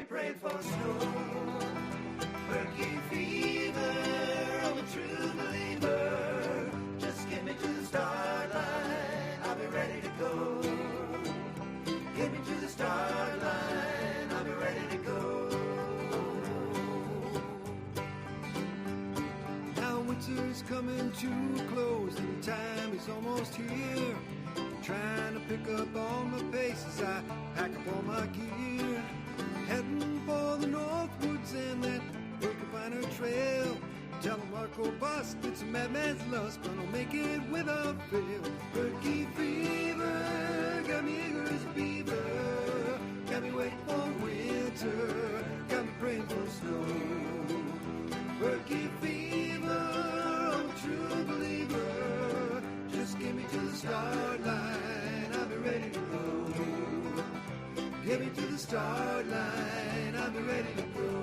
praying for snow. Birkie fever, I'm a true believer. Just get me to the start line, I'll be ready to go. Get me to the start line, I'll be ready to go. Now winter's coming to a close and the time is almost here. I'm trying to pick up all my pace as I pack up all my gear. Heading for the North Woods and that Birkie Trail. Tell 'em Marco Bus, it's a madman's lust, but I'll make it without fail. Birkie fever, got me eager as a beaver. Got me waiting for winter, got me praying for snow. Birkie fever, I'm a true believer. Just get me to the start line, I'll be ready to go. Get me to the start line, I'll be ready to go.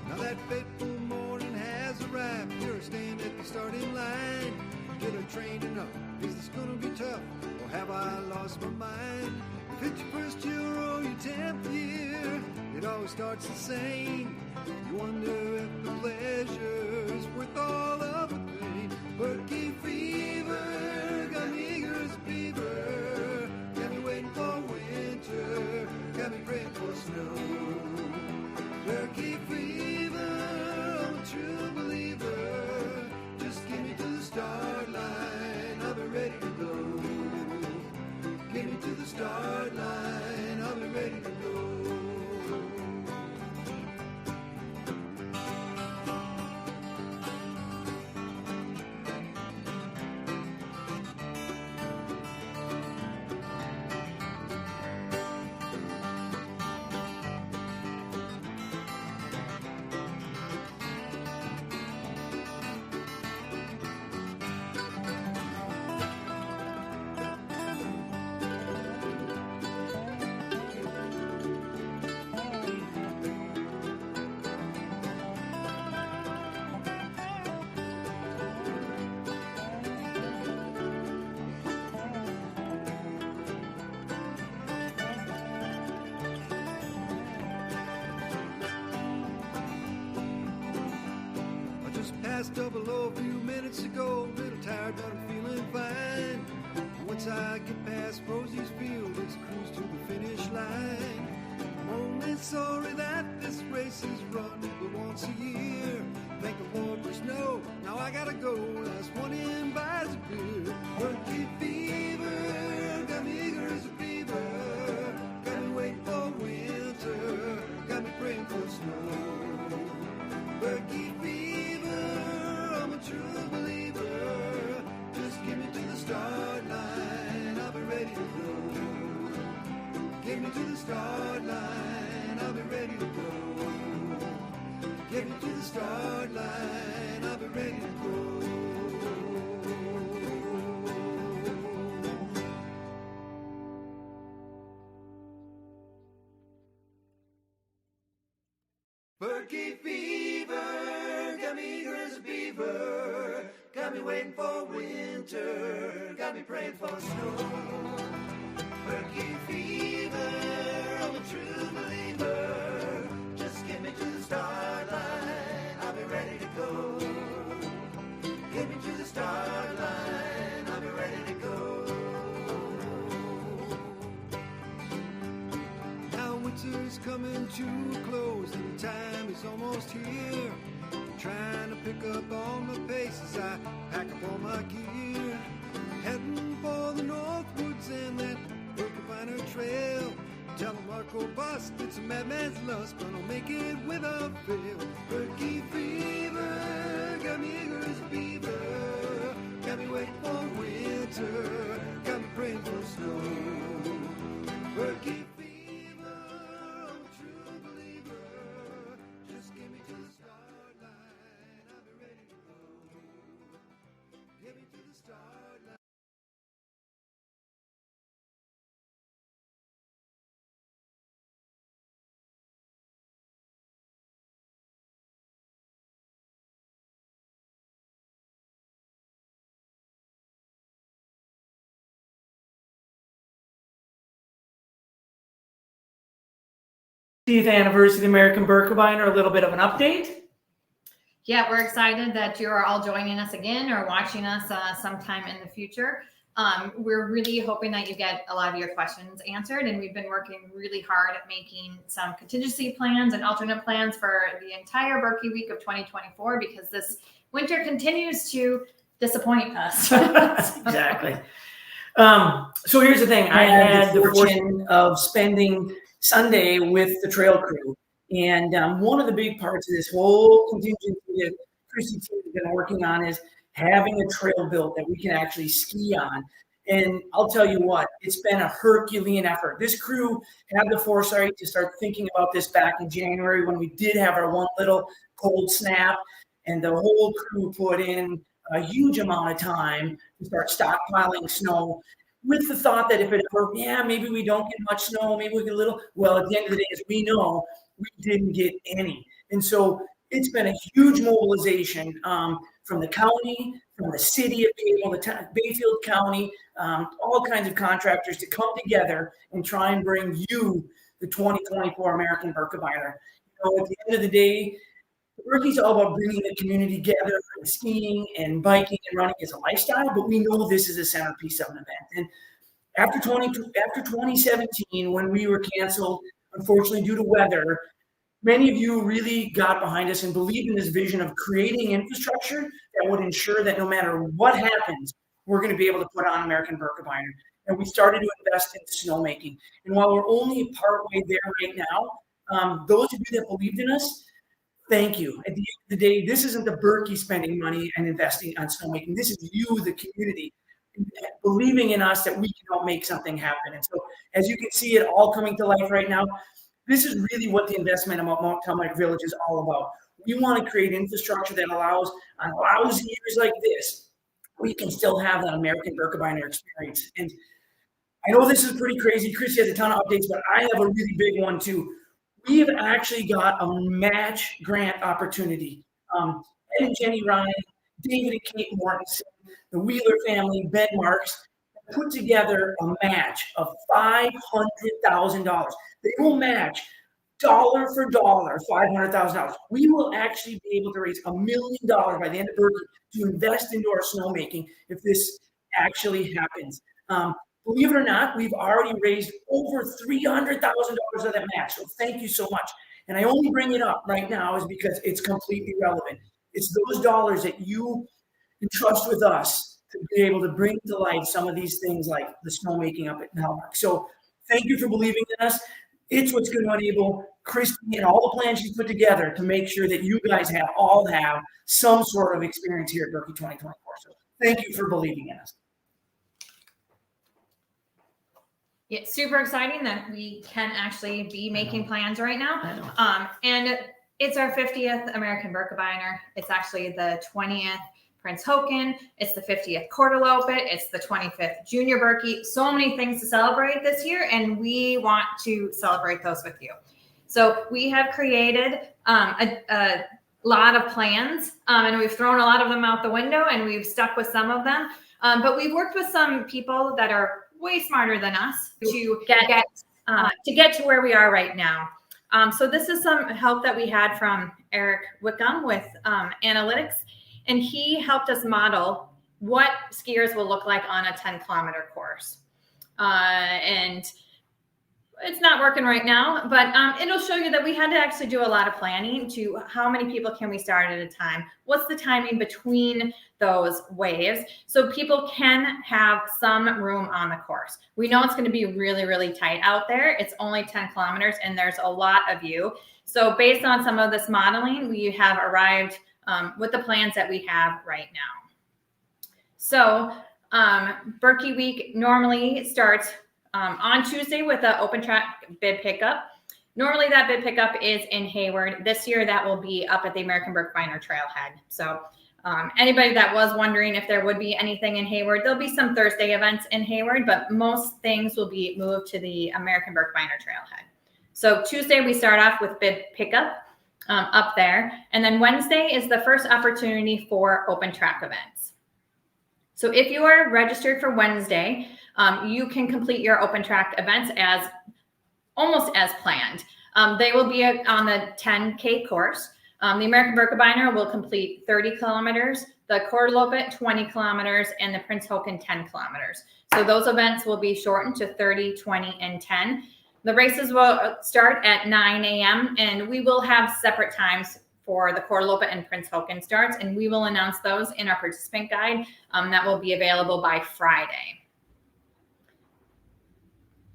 Now that fateful morning has arrived. Here I stand at the starting line. Get a train enough, is this gonna be tough, or have I lost my mind? If it's your first year or your 10th year, it always starts the same. You wonder if the pleasure's worth all of the pain. Birkie fever, got me eager as a beaver. Got me waiting for winter, got me praying for snow. Birkie fever, I'm a true believer. Just get me to the start line, I'll be ready to go. Get me to the start line, I'll be ready to go. Passed double O a few minutes ago, a little tired but I'm feeling fine. Once I get past Rosie's Field, it's a cruise to the finish line. I'm only sorry that this race is run but once a year. Thank the Lord for snow, now I gotta go, last one in buys a beer. Birkie fever, got me eager as a beaver. Got me waiting for winter, got me praying for snow. Birkie fever, I'm a true believer. Just get me to the start line, I'll be ready to go. Get me to the start line, I'll be ready to go. Get me to the start line, I'll be ready to go. Birkie fever, got me eager as a beaver. Got me waiting for winter, got me praying for snow. Birkie fever, I'm a true believer. Just get me to the start line, I'll be ready to go. Get me to the start line, I'll be ready to go. Now winter's coming to a close and the time is almost here. I'm trying to pick up all my pace as I pack up all my gear. Heading for the North Woods and that Birkie Trail. Tell 'em Marco Bus, it's a madman's lust, but I'll make it without fail. Birkie fever, got me eager as a beaver. Got me waiting for winter, got me praying for snow. Birkie fever, I'm a true believer. Just get me to the start line, I'll be ready to go. Get me to the start line. 50th anniversary of the American Birkebeiner, a little bit of an update. Yeah, we're excited that you're all joining us again or watching us sometime in the future. We're really hoping that you get a lot of your questions answered, and we've been working really hard at making some contingency plans and alternate plans for the entire Birkie week of 2024 because this winter continues to disappoint us. Exactly. So here's the thing. I had the fortune of spending Sunday with the trail crew. And one of the big parts of this whole contingency that Kristy team has been working on is having a trail built that we can actually ski on. And I'll tell you what, it's been a Herculean effort. This crew had the foresight to start thinking about this back in January when we did have our one little cold snap, and the whole crew put in a huge amount of time to start stockpiling snow with the thought that if it ever, maybe we don't get much snow, maybe we get a little. Well, at the end of the day, as we know, we didn't get any. And so it's been a huge mobilization from the county, from the city of Bayfield County, all kinds of contractors to come together and try and bring you the 2024 American Birkebeiner. At the end of the day, Birkie's all about bringing the community together, and skiing and biking and running is a lifestyle, but we know this is a centerpiece of an event. And after 2017, when we were canceled, unfortunately due to weather, many of you really got behind us and believed in this vision of creating infrastructure that would ensure that no matter what happens, we're going to be able to put on American Birkebeiner. And we started to invest into snowmaking. And while we're only partway there right now, those of you that believed in us, thank you. At the end of the day, this isn't the Birkie spending money and investing on snowmaking. This is you, the community, believing in us that we can help make something happen. And so as you can see it all coming to life right now, this is really what the investment in Mount Telmac Village is all about. We want to create infrastructure that allows, on lousy years like this, we can still have that American Birkebeiner experience. And I know this is pretty crazy. Kristy has a ton of updates, but I have a really big one too. We have actually got a match grant opportunity. Ed and Jenny Ryan, David and Kate Mortensen, the Wheeler family, Ben Marks, put together a match of $500,000. They will match dollar for dollar $500,000. We will actually be able to raise $1 million by the end of Birkie to invest into our snowmaking if this actually happens. Believe it or not, we've already raised over $300,000 of that match. So thank you so much. And I only bring it up right now is because it's completely relevant. It's those dollars that you entrust with us to be able to bring to life some of these things like the snowmaking up at Telmac. So thank you for believing in us. It's what's going to enable Kristy and all the plans she's put together to make sure that you guys all have some sort of experience here at Birkie 2024. So thank you for believing in us. It's super exciting that we can actually be making plans right now. And it's our 50th American Birkebeiner. It's actually the 20th Prince Hoken. It's the 50th Quarterlope. It's the 25th Junior Birkie. So many things to celebrate this year, and we want to celebrate those with you. So we have created a lot of plans, and we've thrown a lot of them out the window, and we've stuck with some of them. But we've worked with some people that are way smarter than us to get to where we are right now. So this is some help that we had from Eric Wickham with analytics, and he helped us model what skiers will look like on a 10-kilometer course. And it's not working right now, but it'll show you that we had to actually do a lot of planning to how many people can we start at a time? What's the timing between those waves? So people can have some room on the course. We know it's going to be really, really tight out there. It's only 10 kilometers and there's a lot of you. So based on some of this modeling, we have arrived with the plans that we have right now. So Birkie week normally starts on Tuesday with an open track bid pickup. Normally that bid pickup is in Hayward. This year that will be up at the American Birkebeiner Trailhead. So anybody that was wondering if there would be anything in Hayward, there'll be some Thursday events in Hayward, but most things will be moved to the American Birkebeiner Trailhead. So Tuesday we start off with bid pickup up there. And then Wednesday is the first opportunity for open track events. So if you are registered for Wednesday, you can complete your open track events as almost as planned. They will be on the 10K course. The American Birkebeiner will complete 30 kilometers, the Kortaloppet 20 kilometers, and the Prince Haakon 10 kilometers. So those events will be shortened to 30, 20, and 10. The races will start at 9 a.m. and we will have separate times for the Kortaloppet and Prince Haakon starts, and we will announce those in our participant guide that will be available by Friday.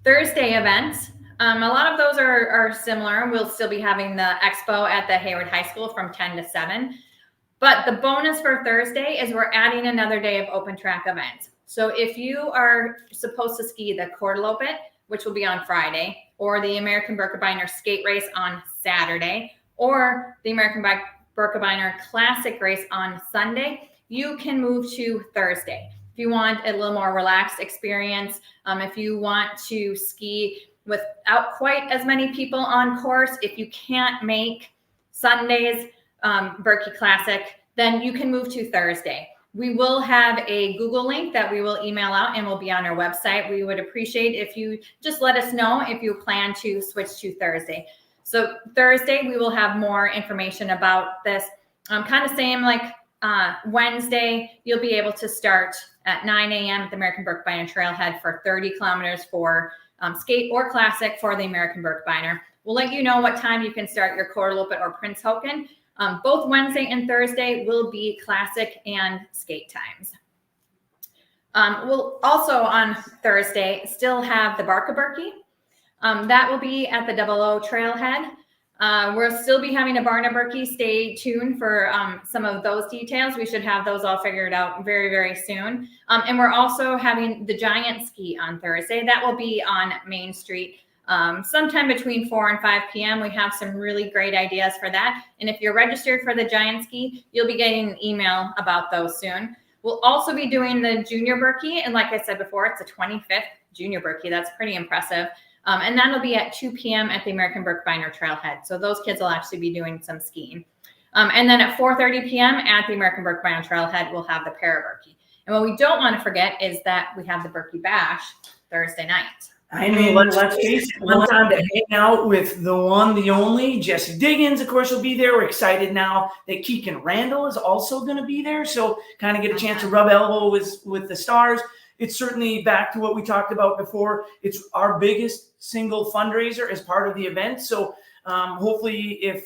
Thursday events. A lot of those are similar. We'll still be having the expo at the Hayward High School from 10 to 7. But the bonus for Thursday is we're adding another day of open track events. So if you are supposed to ski the Kortaloppet, which will be on Friday, or the American Birkebeiner skate race on Saturday, or the American Birkebeiner classic race on Sunday, you can move to Thursday. If you want a little more relaxed experience, if you want to ski without quite as many people on course, if you can't make Sunday's Birkie Classic, then you can move to Thursday. We will have a Google link that we will email out and will be on our website. We would appreciate if you just let us know if you plan to switch to Thursday. So Thursday, we will have more information about this. Kind of same like Wednesday, you'll be able to start at 9 a.m. at the American Birkebeiner Trailhead for 30 kilometers for skate or classic for the American Birkebeiner. We'll let you know what time you can start your Kortaloppet or Prince Haakon. Both Wednesday and Thursday will be classic and skate times. We'll also on Thursday still have the Birkie. That will be at the 00 Trailhead. We'll still be having a Barna Birkie. Stay tuned for some of those details. We should have those all figured out very, very soon. And we're also having the Giant Ski on Thursday. That will be on Main Street sometime between 4 and 5 p.m. We have some really great ideas for that. And if you're registered for the Giant Ski, you'll be getting an email about those soon. We'll also be doing the Junior Birkie. And like I said before, it's the 25th Junior Birkie. That's pretty impressive. And that'll be at 2 p.m. at the American Birkebeiner Trailhead. So those kids will actually be doing some skiing. And then at 4:30 p.m. at the American Birkebeiner Trailhead, we'll have the Para Birkie. And what we don't want to forget is that we have the Birkie Bash Thursday night. I mean, let's face it, one time to hang out with the one, the only, Jesse Diggins, of course, will be there. We're excited now that Keegan Randall is also going to be there. So kind of get a chance to rub elbows with the stars. It's certainly back to what we talked about before. It's our biggest single fundraiser as part of the event. So hopefully if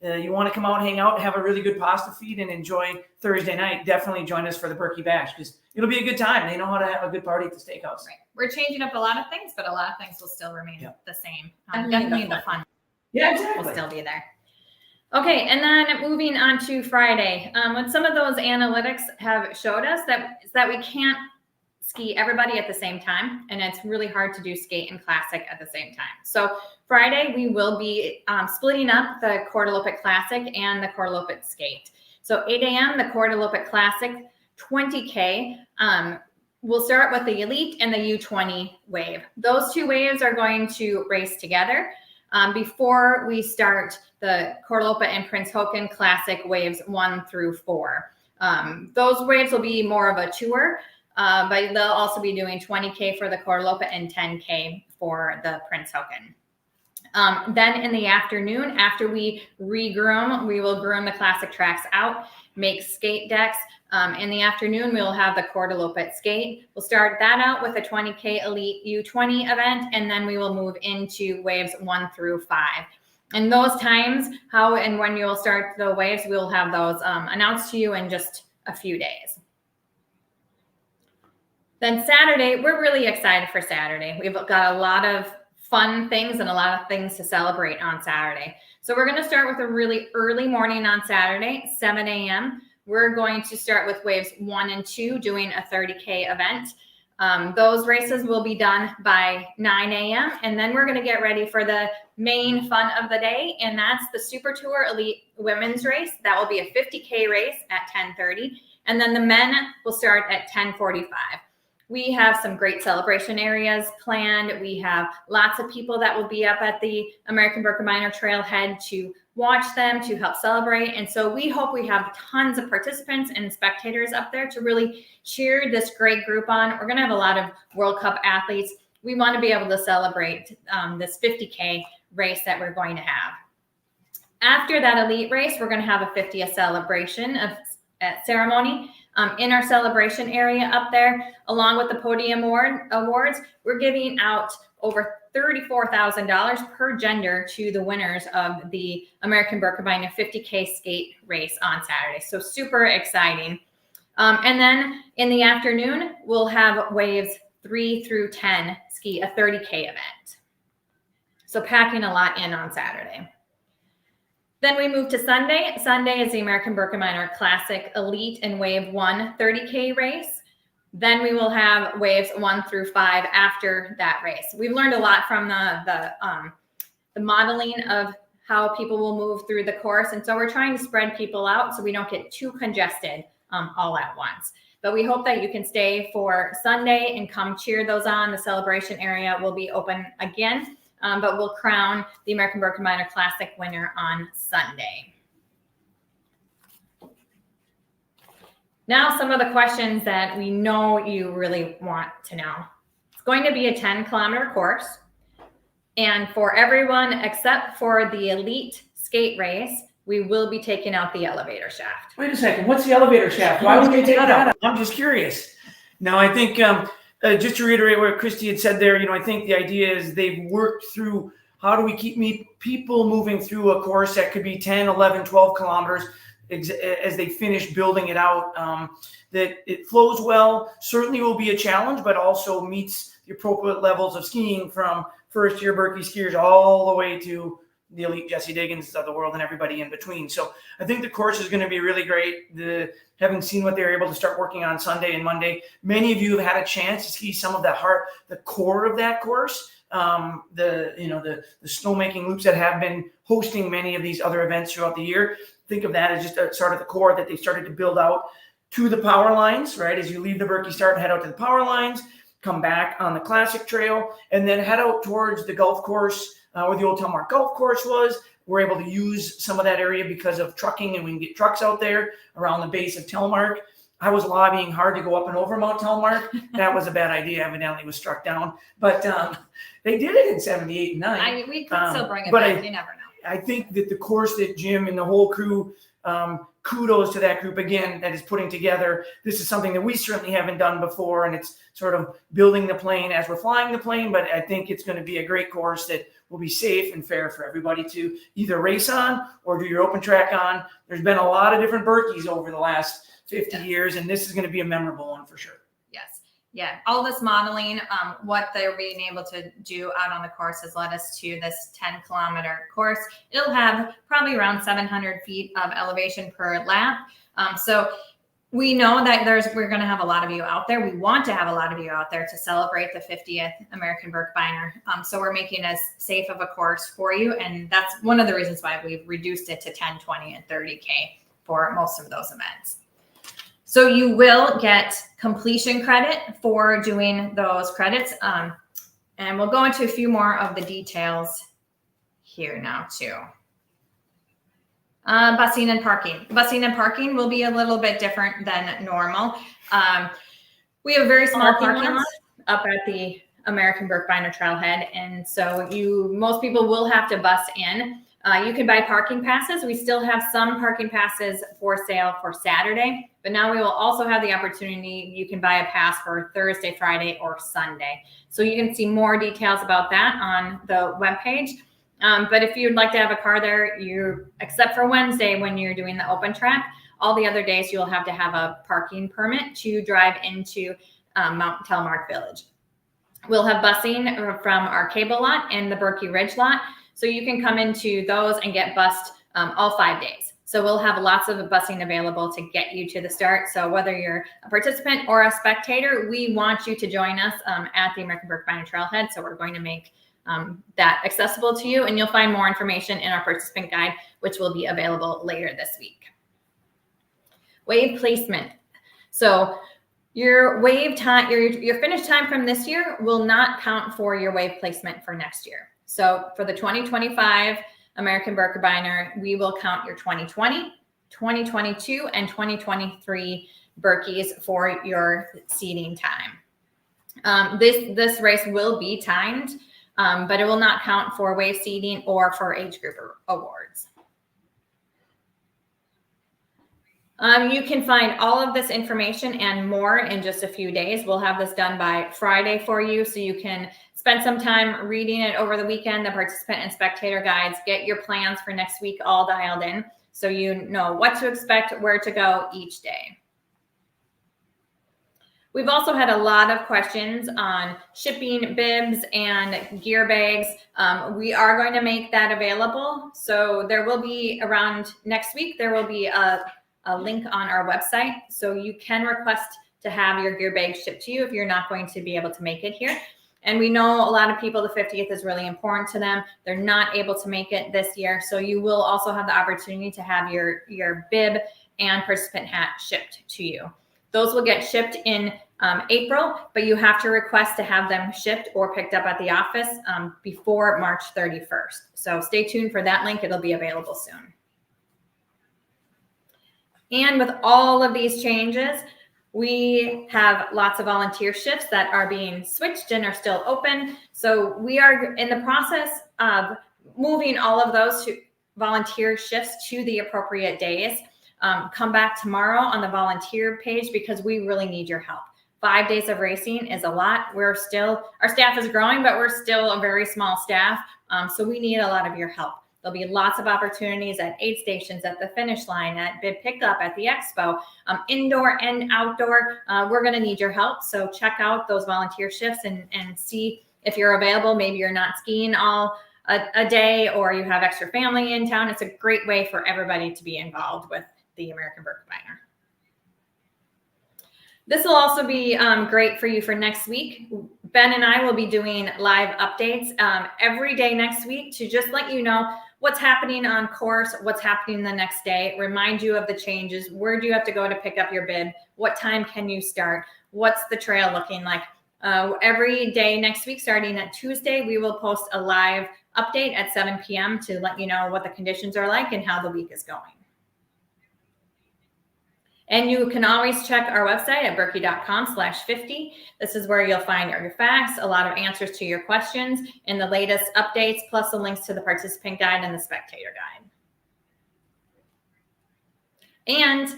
you want to come out, hang out, have a really good pasta feed and enjoy Thursday night, definitely join us for the Birkie Bash because it'll be a good time. They know how to have a good party at the steakhouse. Right. We're changing up a lot of things, but a lot of things will still remain the same. Definitely the fun. Yeah, exactly. Will still be there. Okay, and then moving on to Friday. What some of those analytics have showed us is that we can't ski everybody at the same time, and it's really hard to do skate and classic at the same time. So Friday, we will be splitting up the Kortaloppet Classic and the Kortaloppet Skate. So 8 a.m., the Kortaloppet Classic 20K. We'll start with the Elite and the U20 wave. Those two waves are going to race together before we start the Kortaloppet and Prince Haakon Classic waves 1 through 4. Those waves will be more of a tour, but they'll also be doing 20K for the Kortaloppet and 10K for the Prince Haakon. Then in the afternoon, after we re-groom, we will groom the classic tracks out, make skate decks. In the afternoon, we'll have the Kortaloppet skate. We'll start that out with a 20K Elite U20 event, and then we will move into waves 1 through 5. And those times, how and when you'll start the waves, we'll have those announced to you in just a few days. Then Saturday, we're really excited for Saturday. We've got a lot of fun things and a lot of things to celebrate on Saturday. So we're going to start with a really early morning on Saturday, 7 a.m. We're going to start with waves 1 and 2, doing a 30K event. Those races will be done by 9 a.m. And then we're going to get ready for the main fun of the day. And that's the Super Tour Elite Women's Race. That will be a 50K race at 10:30. And then the men will start at 10:45. We have some great celebration areas planned. We have lots of people that will be up at the American Birkebeiner Trailhead to watch them, to help celebrate. And so we hope we have tons of participants and spectators up there to really cheer this great group on. We're going to have a lot of World Cup athletes. We want to be able to celebrate this 50K race that we're going to have. After that elite race, we're going to have a 50th celebration ceremony in our celebration area up there, along with the podium awards. We're giving out over $34,000 per gender to the winners of the American Birkebeiner 50K skate race on Saturday. So super exciting. And then in the afternoon, we'll have waves 3 through 10 ski a 30K event. So packing a lot in on Saturday. Then we move to Sunday. Sunday is the American Birkebeiner Classic Elite and Wave 1 30K race. Then we will have waves 1 through 5 after that race. We've learned a lot from the modeling of how people will move through the course. And so we're trying to spread people out so we don't get too congested all at once. But we hope that you can stay for Sunday and come cheer those on. The celebration area will be open again. But we'll crown the American Birkebeiner Classic winner on Sunday. Now, some of the questions that we know you really want to know. It's going to be a 10-kilometer course. And for everyone except for the elite skate race, we will be taking out the elevator shaft. Wait a second. What's the elevator shaft? Why would they take that out? I'm just curious. No, I think just to reiterate what Kristy had said there, I think the idea is they've worked through how do we keep people moving through a course that could be 10, 11, 12 kilometers as they finish building it out, that it flows well, certainly will be a challenge, but also meets the appropriate levels of skiing from first-year Birkie skiers all the way to the elite Jesse Diggins of the world and everybody in between. So I think the course is going to be really great. Having seen what they were able to start working on Sunday and Monday, many of you have had a chance to see some of the core of that course. The snowmaking loops that have been hosting many of these other events throughout the year. Think of that as just a sort of the core that they started to build out to the power lines, right? As you leave the Birkie start and head out to the power lines, come back on the classic trail, and then head out towards the golf course where the old Telmark golf course was. We're able to use some of that area because of trucking, and we can get trucks out there around the base of Telmark. I was lobbying hard to go up and over Mount Telmark. That was a bad idea. Evidently was struck down, but they did it in 78 and 9. We could still bring it back. You never know. I think that the course that Jim and the whole crew, kudos to that group again that is putting together. This is something that we certainly haven't done before, and it's sort of building the plane as we're flying the plane. But I think it's going to be a great course that will be safe and fair for everybody to either race on or do your open track on. There's been a lot of different Birkies over the last 50 years, and this is going to be a memorable one for sure. Yes. Yeah. All this modeling, what they're being able to do out on the course has led us to this 10-kilometer course. It'll have probably around 700 feet of elevation per lap. So we know that we're going to have a lot of you out there. We want to have a lot of you out there to celebrate the 50th American Birkebeiner. So we're making as safe of a course for you. And that's one of the reasons why we've reduced it to 10, 20, and 30K for most of those events. So you will get completion credit for doing those credits. And we'll go into a few more of the details here now too. Busing and parking. Busing and parking will be a little bit different than normal. We have a very small parking lot up at the American Birkebeiner Trailhead. And so most people will have to bus in. You can buy parking passes. We still have some parking passes for sale for Saturday, but now we will also have the opportunity. You can buy a pass for Thursday, Friday, or Sunday. So you can see more details about that on the webpage. But if you'd like to have a car there, except for Wednesday when you're doing the open track, all the other days you'll have to have a parking permit to drive into Mount Telmark Village. We'll have busing from our cable lot and the Birkie Ridge lot. So you can come into those and get bused all 5 days. So we'll have lots of busing available to get you to the start. So whether you're a participant or a spectator, we want you to join us at the American Birkebeiner Trailhead. So we're going to make that accessible to you, and you'll find more information in our participant guide, which will be available later this week. Wave placement. So your wave time, your finish time from this year will not count for your wave placement for next year. So for the 2025 American Birkebeiner, we will count your 2020, 2022, and 2023 Birkies for your seating time. This race will be timed. but it will not count for wave seeding or for age group awards. You can find all of this information and more in just a few days. We'll have this done by Friday for you, so you can spend some time reading it over the weekend, the participant and spectator guides, get your plans for next week all dialed in so you know what to expect, where to go each day. We've also had a lot of questions on shipping bibs and gear bags. We are going to make that available. So there will be around next week, there will be a link on our website. So you can request to have your gear bag shipped to you if you're not going to be able to make it here. And we know a lot of people, the 50th is really important to them. They're not able to make it this year. So you will also have the opportunity to have your bib and participant hat shipped to you. Those will get shipped in April, but you have to request to have them shipped or picked up at the office before March 31st. So stay tuned for that link. It'll be available soon. And with all of these changes, we have lots of volunteer shifts that are being switched and are still open. So we are in the process of moving all of those to volunteer shifts to the appropriate days. Come back tomorrow on the volunteer page because we really need your help. 5 days of racing is a lot. Our staff is growing, but we're still a very small staff. So we need a lot of your help. There'll be lots of opportunities at aid stations, at the finish line, at bib pickup, at the expo, indoor and outdoor. We're going to need your help. So check out those volunteer shifts and see if you're available. Maybe you're not skiing all a day or you have extra family in town. It's a great way for everybody to be involved with the American Birkebeiner. This will also be great for you for next week. Ben and I will be doing live updates every day next week to just let you know what's happening on course, what's happening the next day, remind you of the changes, where do you have to go to pick up your bib, what time can you start, what's the trail looking like. Every day next week, starting at Tuesday, we will post a live update at 7 p.m. to let you know what the conditions are like and how the week is going. And you can always check our website at birkie.com/50. This is where you'll find your facts, a lot of answers to your questions, and the latest updates, plus the links to the participant guide and the spectator guide. And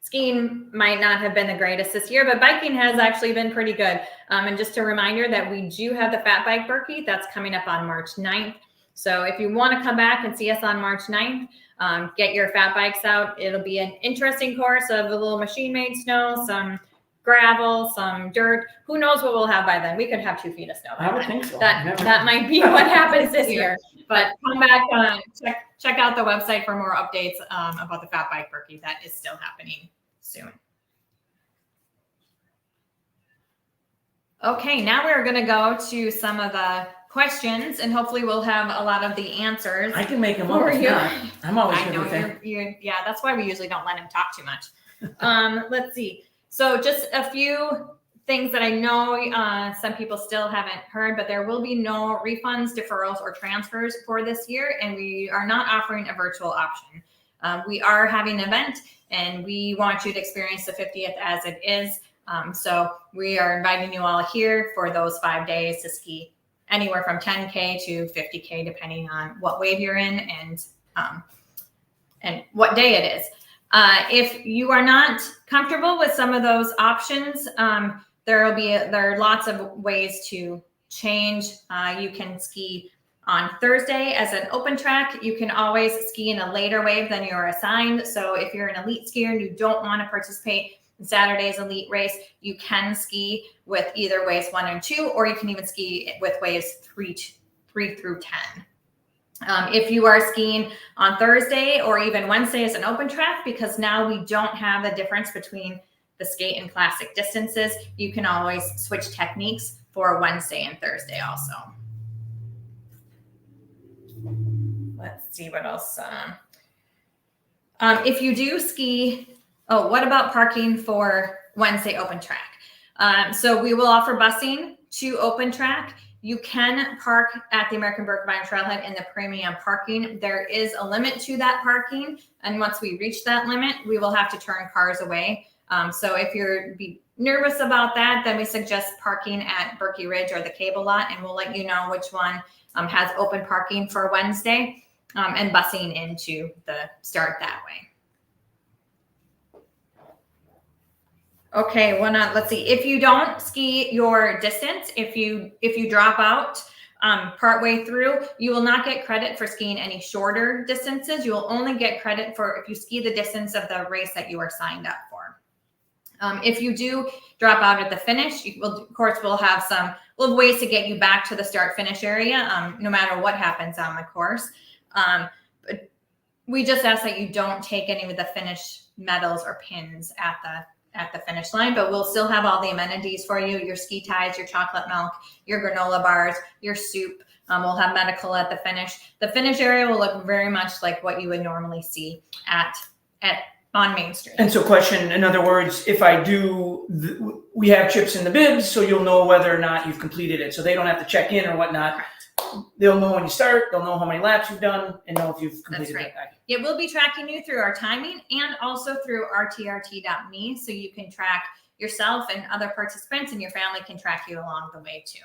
skiing might not have been the greatest this year, but biking has actually been pretty good. And just a reminder that we do have the Fat Bike Birkie that's coming up on March 9th. So if you want to come back and see us on March 9th, get your fat bikes out. It'll be an interesting course of a little machine-made snow, some gravel, some dirt. Who knows what we'll have by then? We could have 2 feet of snow. I would think so. That might be what happens this year. But come back, check out the website for more updates about the Fat Bike Birkie. That is still happening soon. Okay, now we're going to go to some of the questions, and hopefully we'll have a lot of the answers. I can make them up. I'm always good with that. Yeah, that's why we usually don't let him talk too much. Let's see. So just a few things that I know some people still haven't heard, but there will be no refunds, deferrals, or transfers for this year, and we are not offering a virtual option. We are having an event, and we want you to experience the 50th as it is. So we are inviting you all here for those 5 days to ski anywhere from 10K to 50K, depending on what wave you're in and what day it is. If you are not comfortable with some of those options, there are lots of ways to change. You can ski on Thursday as an open track. You can always ski in a later wave than you're assigned. So if you're an elite skier and you don't want to participate in Saturday's elite race, you can ski with either waves 1 and 2, or you can even ski with waves 3 through 10. If you are skiing on Thursday or even Wednesday as an open track, because now we don't have the difference between the skate and classic distances, you can always switch techniques for Wednesday and Thursday also. Let's see what else. If you do ski, what about parking for Wednesday open track? So we will offer busing to open track. You can park at the American Birkebeiner Trailhead in the premium parking. There is a limit to that parking, and once we reach that limit, we will have to turn cars away. So if you're nervous about that, then we suggest parking at Birkie Ridge or the cable lot, and we'll let you know which one has open parking for Wednesday, and busing into the start that way. Okay, let's see. If you don't ski your distance, if you drop out partway through, you will not get credit for skiing any shorter distances. You will only get credit for if you ski the distance of the race that you are signed up for. If you do drop out at the finish, we'll have ways to get you back to the start finish area, no matter what happens on the course. But we just ask that you don't take any of the finish medals or pins at the finish line, but we'll still have all the amenities for you, your ski ties, your chocolate milk, your granola bars, your soup. We'll have medical at the finish. The finish area will look very much like what you would normally see on Main Street. And so question, in other words, if I we have chips in the bibs, so you'll know whether or not you've completed it. So they don't have to check in or whatnot. They'll know when you start, they'll know how many laps you've done, and know if you've completed it. Yeah, we'll be tracking you through our timing and also through rtrt.me, so you can track yourself, and other participants and your family can track you along the way too.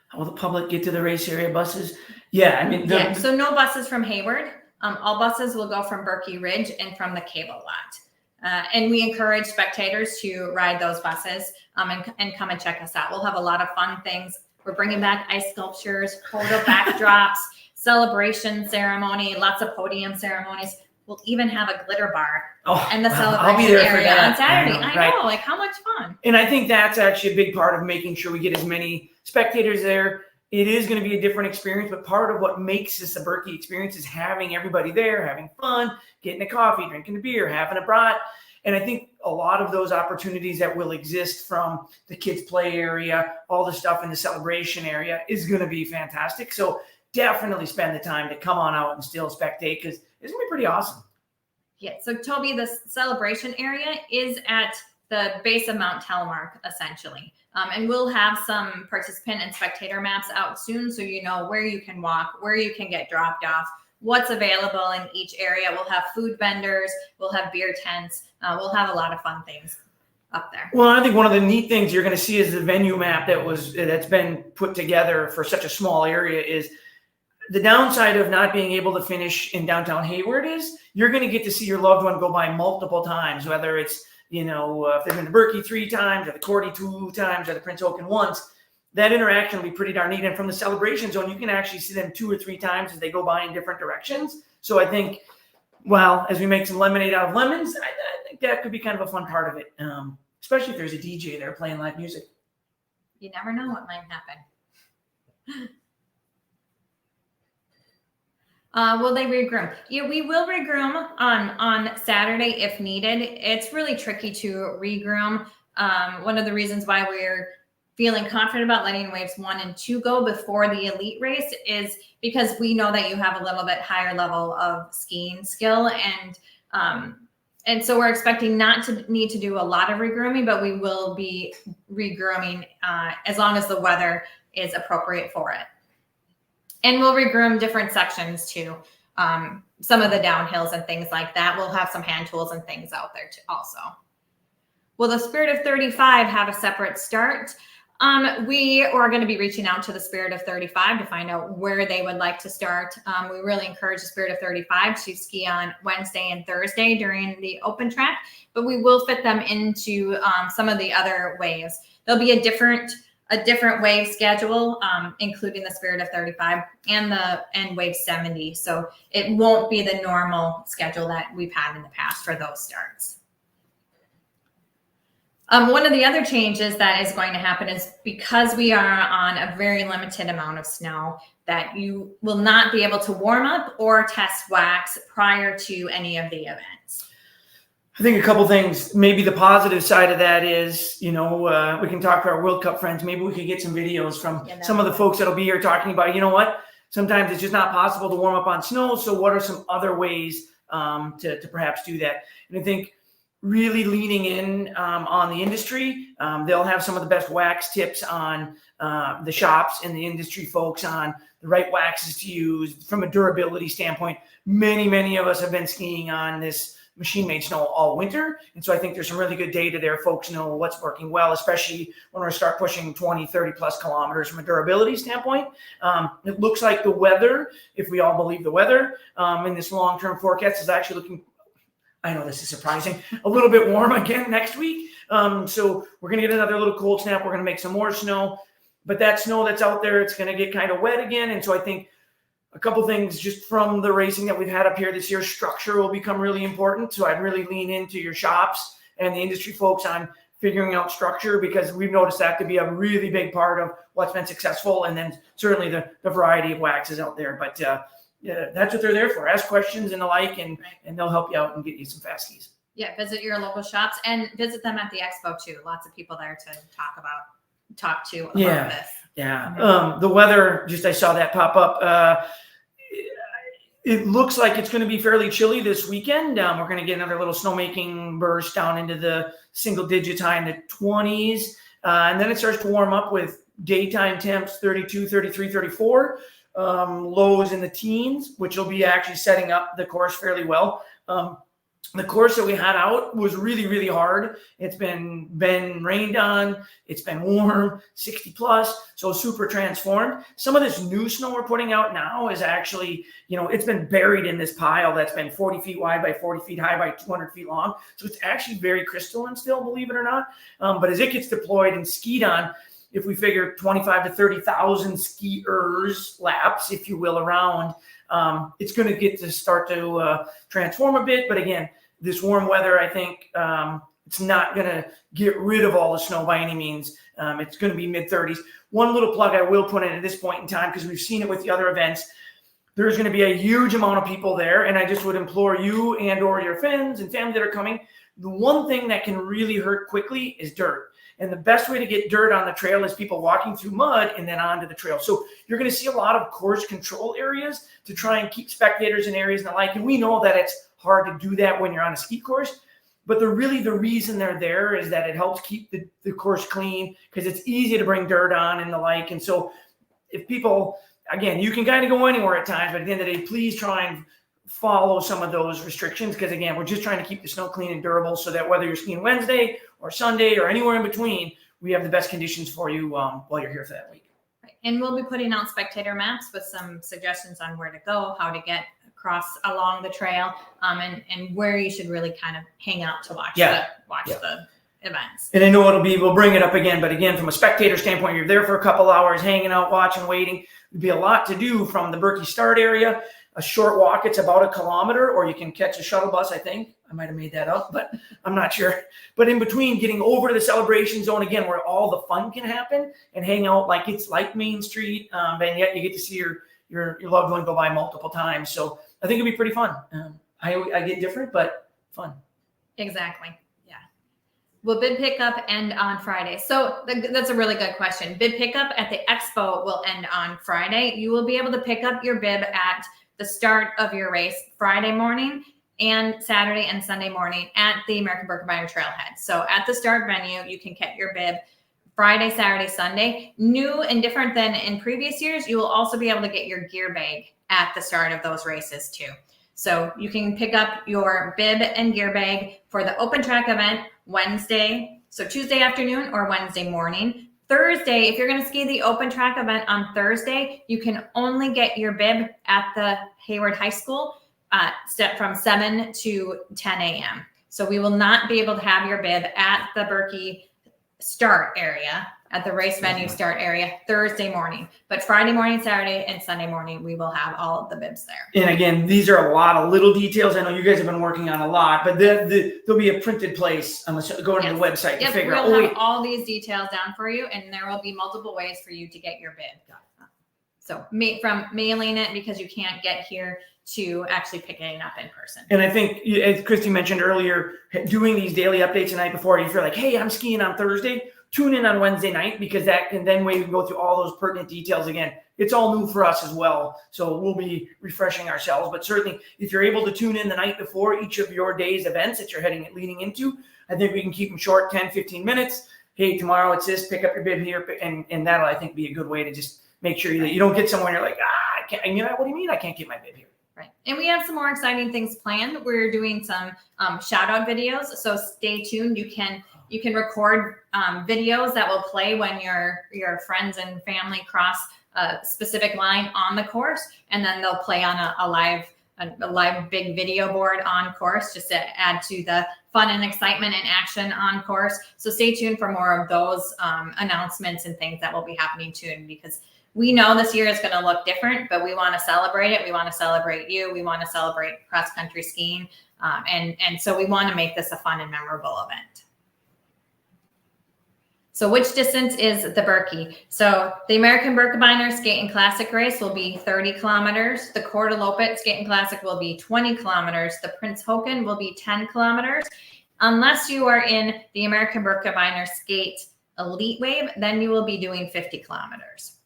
How will the public get to the race area buses? Yeah, I mean, so no buses from Hayward. All buses will go from Birkie Ridge and from the cable lot. And we encourage spectators to ride those buses and come and check us out. We'll have a lot of fun things. We're bringing back ice sculptures, photo backdrops, celebration ceremony, lots of podium ceremonies. We'll even have a glitter bar and the celebration area on Saturday. I know, like how much fun. And I think that's actually a big part of making sure we get as many spectators there. It is going to be a different experience, but part of what makes this a Birkie experience is having everybody there, having fun, getting a coffee, drinking a beer, having a brat. And I think a lot of those opportunities that will exist from the kids' play area, all the stuff in the celebration area is going to be fantastic. So definitely spend the time to come on out and still spectate, because it's going to be pretty awesome. Yeah. So Toby, the celebration area is at the base of Mount Telemark, essentially. And we'll have some participant and spectator maps out soon, so you know where you can walk, where you can get dropped off, what's available in each area. We'll have food vendors, we'll have beer tents, we'll have a lot of fun things up there. Well, I think one of the neat things you're going to see is the venue map that's been put together for such a small area. Is the downside of not being able to finish in downtown Hayward is you're going to get to see your loved one go by multiple times, whether it's if they've been to Birkie 3 times or the Cordy 2 times or the Prince Hoken once. That interaction will be pretty darn neat. And from the celebration zone, you can actually see them 2 or 3 times as they go by in different directions. So I think, as we make some lemonade out of lemons, I think that could be kind of a fun part of it, especially if there's a DJ there playing live music. You never know what might happen. Will they regroom? Yeah, we will regroom on Saturday if needed. It's really tricky to regroom. One of the reasons why we're feeling confident about letting waves 1 and 2 go before the elite race is because we know that you have a little bit higher level of skiing skill, and so we're expecting not to need to do a lot of regrooming, but we will be regrooming as long as the weather is appropriate for it. And we'll regroom different sections too. Some of the downhills and things like that. We'll have some hand tools and things out there too also. Will the Spirit of 35 have a separate start? We are going to be reaching out to the Spirit of 35 to find out where they would like to start. We really encourage the Spirit of 35 to ski on Wednesday and Thursday during the open track, but we will fit them into some of the other waves. There'll be a different wave schedule, including the Spirit of 35 and wave 70. So it won't be the normal schedule that we've had in the past for those starts. One of the other changes that is going to happen is because we are on a very limited amount of snow, that you will not be able to warm up or test wax prior to any of the events. I think a couple things. Maybe the positive side of that is, we can talk to our World Cup friends. Maybe we could get some videos from some of the folks that'll be here talking about, sometimes it's just not possible to warm up on snow. So what are some other ways to perhaps do that? And I think really leaning in on the industry. They'll have some of the best wax tips on the shops and the industry folks on the right waxes to use from a durability standpoint. Many of us have been skiing on this machine-made snow all winter. And so I think there's some really good data there. Folks know what's working well, especially when we start pushing 20, 30 plus kilometers from a durability standpoint. It looks like the weather, if we all believe the weather, in this long-term forecast is actually looking, I know this is surprising, a little bit warm again next week. So we're going to get another little cold snap. We're going to make some more snow, but that snow that's out there, it's going to get kind of wet again. And so I think a couple things just from the racing that we've had up here this year, structure will become really important. So I'd really lean into your shops and the industry folks on figuring out structure, because we've noticed that to be a really big part of what's been successful. And then certainly the variety of waxes out there. But yeah, that's what they're there for. Ask questions and the like, and they'll help you out and get you some fast skis. Yeah, visit your local shops and visit them at the expo too. Lots of people there to talk to about this. Yeah. The weather, just I saw that pop up. It looks like it's going to be fairly chilly this weekend. We're going to get another little snowmaking burst down into the single digits, high in the 20s. And then it starts to warm up with daytime temps 32, 33, 34. Lows in the teens, which will be actually setting up the course fairly well. The course that we had out was really hard. It's been rained on. It's been warm, 60 plus, so super transformed. Some of this new snow we're putting out now is actually, it's been buried in this pile that's been 40 feet wide by 40 feet high by 200 feet long. So it's actually very crystalline still, believe it or not. But as it gets deployed and skied on, if we figure 25 to 30,000 skiers laps, if you will, around, it's going to get to start to transform a bit. But again, this warm weather, I think it's not going to get rid of all the snow by any means. It's going to be mid-30s. One little plug I will put in at this point in time, because we've seen it with the other events, there's going to be a huge amount of people there. And I just would implore you and or your friends and family that are coming, the one thing that can really hurt quickly is dirt. And the best way to get dirt on the trail is people walking through mud and then onto the trail. So you're going to see a lot of course control areas to try and keep spectators in areas and the like. And we know that it's hard to do that when you're on a ski course. But the reason they're there is that it helps keep the course clean, because it's easy to bring dirt on and the like. And so if people, again, you can kind of go anywhere at times, but at the end of the day, please try and follow some of those restrictions, because again, we're just trying to keep the snow clean and durable, so that whether you're skiing Wednesday or Sunday or anywhere in between, we have the best conditions for you while you're here for that week. Right. And we'll be putting out spectator maps with some suggestions on where to go, how to get across along the trail, and where you should really kind of hang out to watch the events. And I know we'll bring it up again, but again, from a spectator standpoint, you're there for a couple hours hanging out, watching, waiting. There'd be a lot to do from the Birkie start area. A short walk, it's about 1 kilometer, or you can catch a shuttle bus, I think. I might have made that up, but I'm not sure. But in between, getting over to the celebration zone again, where all the fun can happen, and hang out like it's like Main Street, and yet you get to see your loved one go by multiple times. So I think it'll be pretty fun. I get different, but fun. Exactly. Yeah. Will bid pickup end on Friday? So that's a really good question. Bid pickup at the expo will end on Friday. You will be able to pick up your bib at the start of your race Friday morning and Saturday and Sunday morning at the American Birkebeiner Trailhead. So at the start venue, you can get your bib Friday, Saturday, Sunday. New and different than in previous years, you will also be able to get your gear bag at the start of those races too. So you can pick up your bib and gear bag for the open track event Wednesday, so Tuesday afternoon or Wednesday morning. Thursday, if you're going to ski the open track event on Thursday, you can only get your bib at the Hayward High School from 7 to 10 a.m. So we will not be able to have your bib at the Birkie start area, at the race venue start area Thursday morning. But Friday morning, Saturday, and Sunday morning, we will have all of the bibs there. And again, these are a lot of little details. I know you guys have been working on a lot, but there'll be a printed place. Go to the website to figure out. We'll have all these details down for you, and there will be multiple ways for you to get your bib. So from mailing it, because you can't get here, to actually picking it up in person. And I think, as Kristy mentioned earlier, doing these daily updates the night before, if you're like, hey, I'm skiing on Thursday, tune in on Wednesday night, because that can then we can go through all those pertinent details again. It's all new for us as well, so we'll be refreshing ourselves. But certainly, if you're able to tune in the night before each of your day's events that you're leading into, I think we can keep them short, 10, 15 minutes. Hey, tomorrow it's this, pick up your bib here, and that'll, I think, be a good way to just make sure that you don't get somewhere and you're like, I can't, what do you mean I can't get my bib here? Right. And we have some more exciting things planned. We're doing some shout out videos. So stay tuned. You can record videos that will play when your friends and family cross a specific line on the course, and then they'll play on a live big video board on course, just to add to the fun and excitement and action on course. So stay tuned for more of those announcements and things that will be happening soon, because we know this year is going to look different, but we want to celebrate it. We want to celebrate you. We want to celebrate cross country skiing. And so we want to make this a fun and memorable event. So which distance is the Birkie? So the American Birkebeiner Skate and Classic race will be 30 kilometers. The Coeur d'Alene Skate and Classic will be 20 kilometers. The Prince Haakon will be 10 kilometers. Unless you are in the American Birkebeiner Skate Elite Wave, then you will be doing 50 kilometers.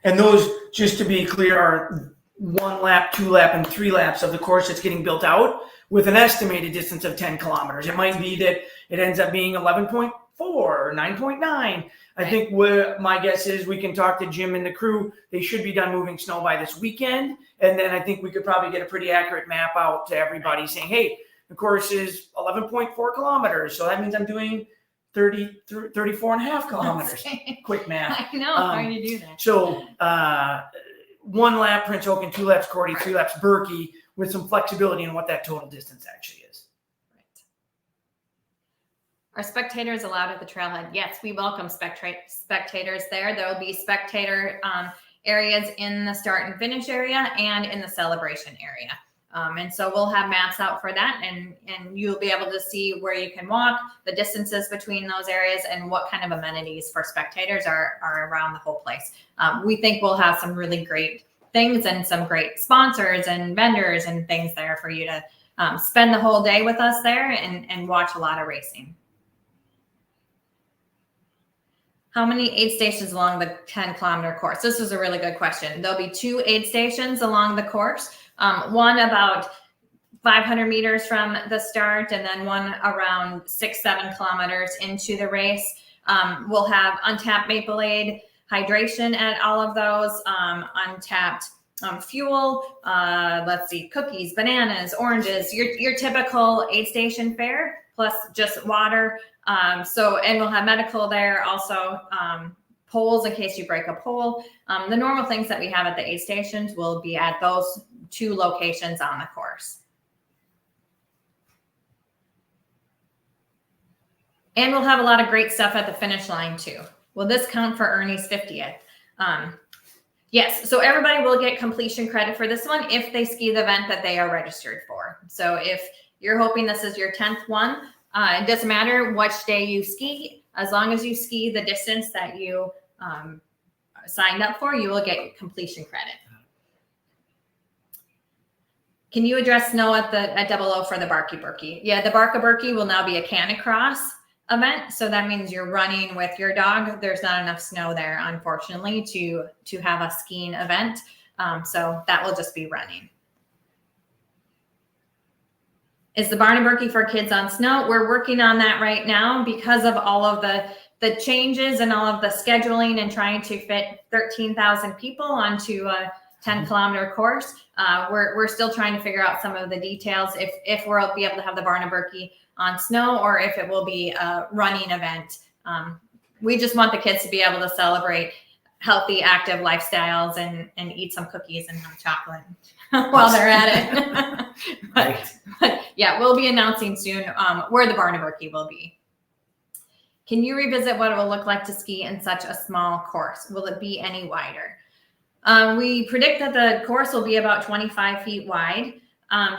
And those, just to be clear, are 1 lap, 2 lap, and 3 laps of the course that's getting built out with an estimated distance of 10 kilometers. It might be that it ends up being 11.4 or 9.9. I think my guess is we can talk to Jim and the crew. They should be done moving snow by this weekend. And then I think we could probably get a pretty accurate map out to everybody saying, hey, the course is 11.4 kilometers. So that means I'm doing 34 and a half kilometers. Quick math. I know, trying to do that. So 1 lap Prince Haakon, 2 laps Cordy, 3 laps Birkie, with some flexibility in what that total distance actually is. Right. Are spectators allowed at the trailhead? Yes, we welcome spectators there. There will be spectator areas in the start and finish area and in the celebration area. And so we'll have maps out for that, and you'll be able to see where you can walk, the distances between those areas, and what kind of amenities for spectators are around the whole place. We think we'll have some really great things and some great sponsors and vendors and things there for you to spend the whole day with us there and watch a lot of racing. How many aid stations along the 10-kilometer course? This is a really good question. There'll be 2 aid stations along the course. One about 500 meters from the start, and then one around 6-7 kilometers into the race. We'll have untapped Maple Aid hydration at all of those, untapped fuel, let's see, cookies, bananas, oranges, your typical aid station fare, plus just water. And we'll have medical there also, poles in case you break a pole. The normal things that we have at the aid stations will be at those 2 locations on the course. And we'll have a lot of great stuff at the finish line too. Will this count for Ernie's 50th? Yes, so everybody will get completion credit for this one if they ski the event that they are registered for. So if you're hoping this is your 10th one, it doesn't matter which day you ski, as long as you ski the distance that you signed up for, you will get completion credit. Can you address snow at 00 for the Birkie? Yeah, the Birkie will now be a canicross event. So that means you're running with your dog. There's not enough snow there, unfortunately, to have a skiing event. So that will just be running. Is the Birkie for kids on snow? We're working on that right now because of all of the changes and all of the scheduling and trying to fit 13,000 people onto a 10-kilometer course. We're still trying to figure out some of the details, if we'll be able to have the Birkie on snow or if it will be a running event. We just want the kids to be able to celebrate healthy, active lifestyles and eat some cookies and hot chocolate while they're at it. but yeah, we'll be announcing soon where the Birkie will be. Can you revisit what it will look like to ski in such a small course? Will it be any wider? We predict that the course will be about 25 feet wide.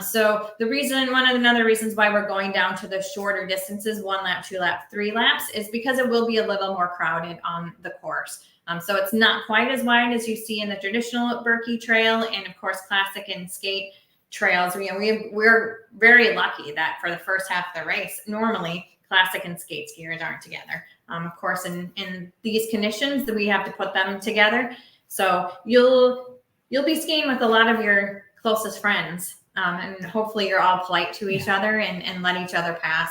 So another reasons why we're going down to the shorter distances, 1 lap, 2 lap, 3 laps, is because it will be a little more crowded on the course. So it's not quite as wide as you see in the traditional Birkie trail, and of course, classic and skate trails. We're very lucky that for the first half of the race, normally classic and skate skiers aren't together. Of course, in these conditions that we have to put them together. So you'll be skiing with a lot of your closest friends, and hopefully you're all polite to each other and let each other pass.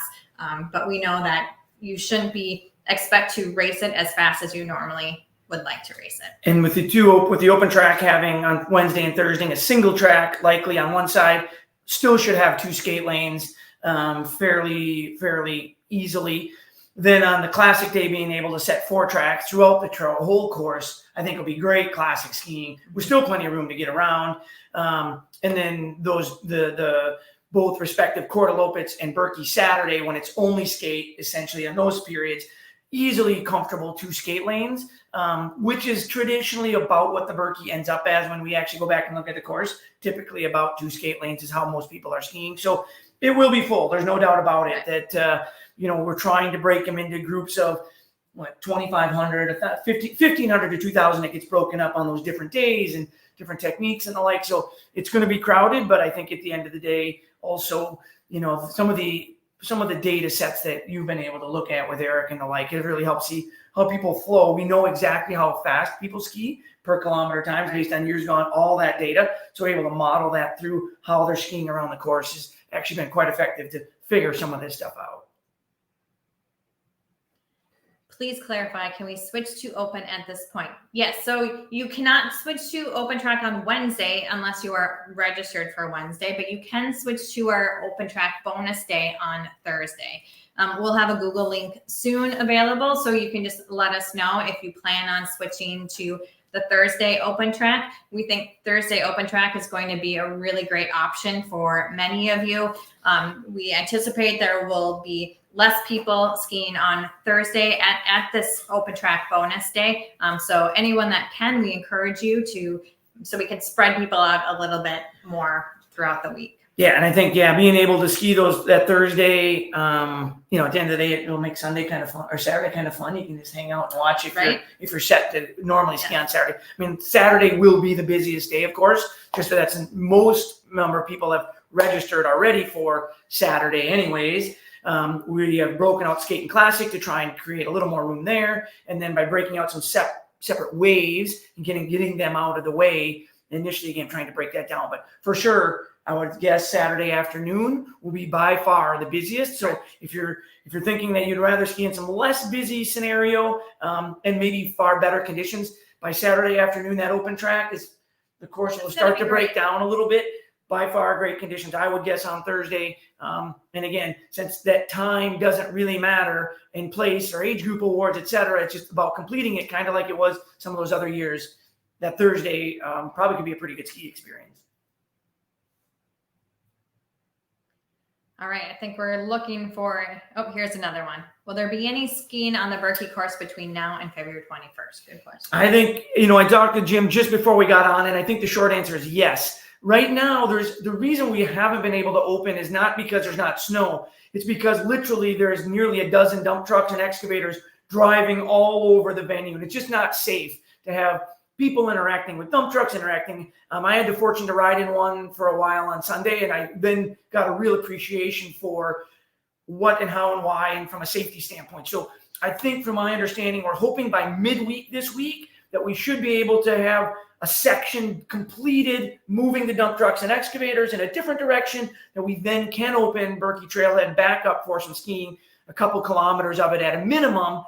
But we know that you shouldn't expect to race it as fast as you normally would like to race it. And with the open track having on Wednesday and Thursday a single track likely on one side, still should have 2 skate lanes fairly easily. Then on the classic day, being able to set 4 tracks throughout the whole course, I think will be great classic skiing. With still plenty of room to get around. And then the both respective Cordelopitz and Birkie Saturday, when it's only skate, essentially in those periods, easily comfortable 2 skate lanes, which is traditionally about what the Birkie ends up as when we actually go back and look at the course. Typically about 2 skate lanes is how most people are skiing. So it will be full. There's no doubt about it that, we're trying to break them into groups of 2,500, 1,500 to 2,000. It gets broken up on those different days and different techniques and the like. So it's going to be crowded, but I think at the end of the day, also, some of the data sets that you've been able to look at with Eric and the like, it really helps see how people flow. We know exactly how fast people ski per kilometer times based on years gone, all that data. So we're able to model that through how they're skiing around the course has actually been quite effective to figure some of this stuff out. Please clarify, can we switch to open at this point? Yes, so you cannot switch to open track on Wednesday unless you are registered for Wednesday, but you can switch to our open track bonus day on Thursday. We'll have a Google link soon available, so you can just let us know if you plan on switching to the Thursday open track. We think Thursday open track is going to be a really great option for many of you. We anticipate there will be less people skiing on Thursday at this open track bonus day. So anyone that can, we encourage you so we can spread people out a little bit more throughout the week. Yeah, and I think, being able to ski that Thursday, at the end of the day, it'll make Sunday kind of fun or Saturday kind of fun. You can just hang out and watch if you're set to normally ski on Saturday. I mean, Saturday will be the busiest day, of course, just so that's most number of people have registered already for Saturday anyways. We have broken out Skate and Classic to try and create a little more room there. And then by breaking out some separate waves and getting them out of the way, initially, again, trying to break that down. But for sure, I would guess Saturday afternoon will be by far the busiest. So if you're thinking that you'd rather ski in some less busy scenario and maybe far better conditions, by Saturday afternoon, that open track the course will start to break down a little bit. By far, great conditions, I would guess, on Thursday. And again, since that time doesn't really matter in place or age group awards, et cetera, it's just about completing it, kind of like it was some of those other years. That Thursday probably could be a pretty good ski experience. All right, I think we're looking for, here's another one. Will there be any skiing on the Birkie course between now and February 21st? Good question. I think, I talked to Jim just before we got on, and I think the short answer is yes. Right now, the reason we haven't been able to open is not because there's not snow. It's because literally there's nearly a dozen dump trucks and excavators driving all over the venue, and it's just not safe to have people interacting with dump trucks interacting. I had the fortune to ride in one for a while on Sunday, and I then got a real appreciation for what and how and why, and from a safety standpoint. So I think from my understanding, we're hoping by midweek this week that we should be able to have a section completed, moving the dump trucks and excavators in a different direction, that we then can open Birkie Trailhead back up for some skiing, a couple kilometers of it at a minimum,